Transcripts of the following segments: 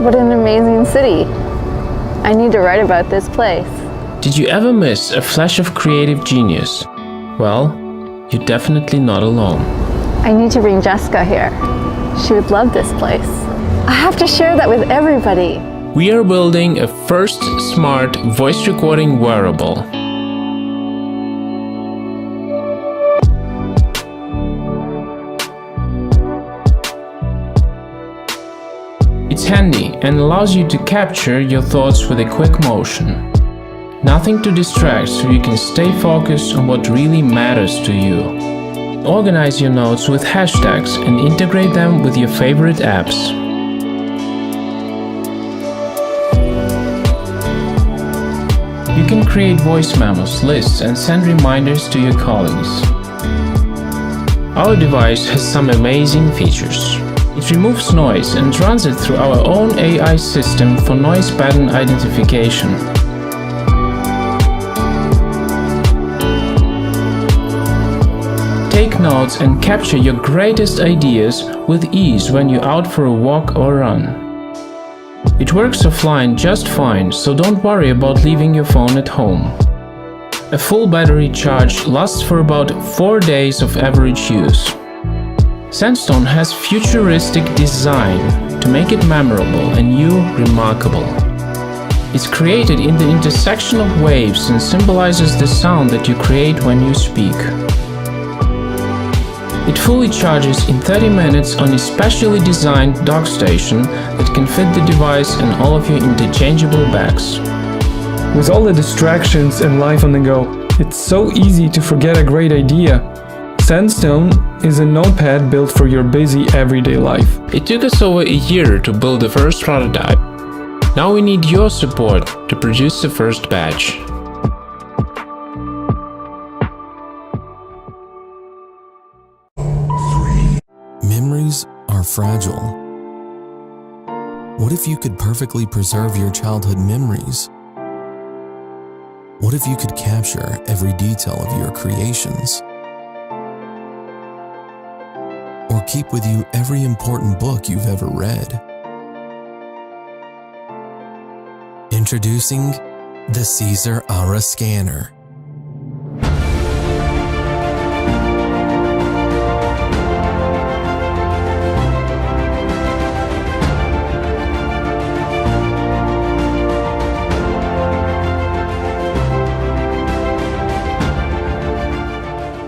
What an amazing city. I need to write about this place. Did you ever miss a flash of creative genius? Well, you're definitely not alone. I need to bring Jessica here. She would love this place. I have to share that with everybody. We are building a first smart voice recording wearable. It's handy and allows you to capture your thoughts with a quick motion. Nothing to distract, so you can stay focused on what really matters to you. Organize your notes with hashtags and integrate them with your favorite apps. You can create voice memos, lists, and send reminders to your colleagues. Our device has some amazing features. It removes noise and runs it through our own AI system for noise pattern identification. Take notes and capture your greatest ideas with ease when you're out for a walk or run. It works offline just fine, so don't worry about leaving your phone at home. A full battery charge lasts for about 4 days of average use. Sandstone has futuristic design to make it memorable and you remarkable. It's created in the intersection of waves and symbolizes the sound that you create when you speak. It fully charges in 30 minutes on a specially designed dock station that can fit the device and all of your interchangeable bags. With all the distractions and life on the go, it's so easy to forget a great idea. Sandstone is a notepad built for your busy everyday life. It took us over a year to build the first prototype. Now we need your support to produce the first batch. Memories are fragile. What if you could perfectly preserve your childhood memories? What if you could capture every detail of your creations? Or keep with you every important book you've ever read? Introducing the Caesar Aura Scanner.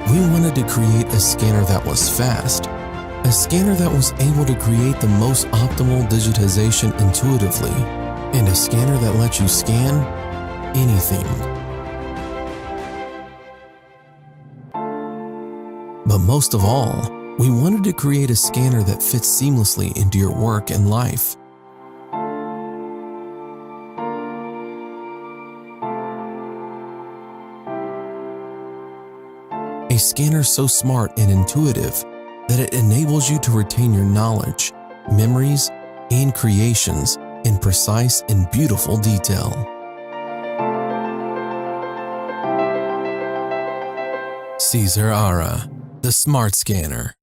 We wanted to create a scanner that was fast, a scanner that was able to create the most optimal digitization intuitively, and a scanner that lets you scan anything. But most of all, we wanted to create a scanner that fits seamlessly into your work and life. A scanner so smart and intuitive that it enables you to retain your knowledge, memories, and creations in precise and beautiful detail. Caesar Aura, the Smart Scanner.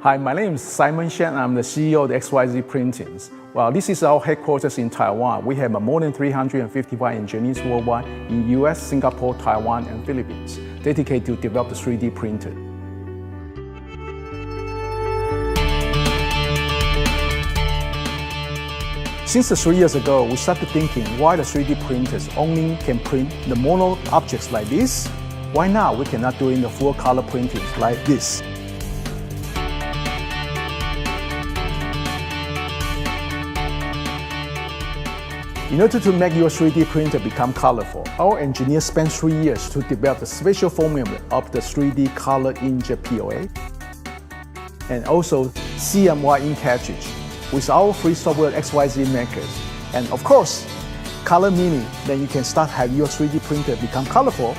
Hi, my name is Simon Shen. I'm the CEO of the XYZ Printings. Well, this is our headquarters in Taiwan. We have more than 355 engineers worldwide in US, Singapore, Taiwan, and Philippines, dedicated to develop the 3D printer. Since 3 years ago, we started thinking why the 3D printers only can print the mono objects like this. Why not we cannot do it in the full color printings like this? In order to make your 3D printer become colorful, our engineers spent 3 years to develop the special formula of the 3D color inkjet POA and also CMY ink cartridge with our free software XYZ makers. And of course, color meaning, then you can start have your 3D printer become colorful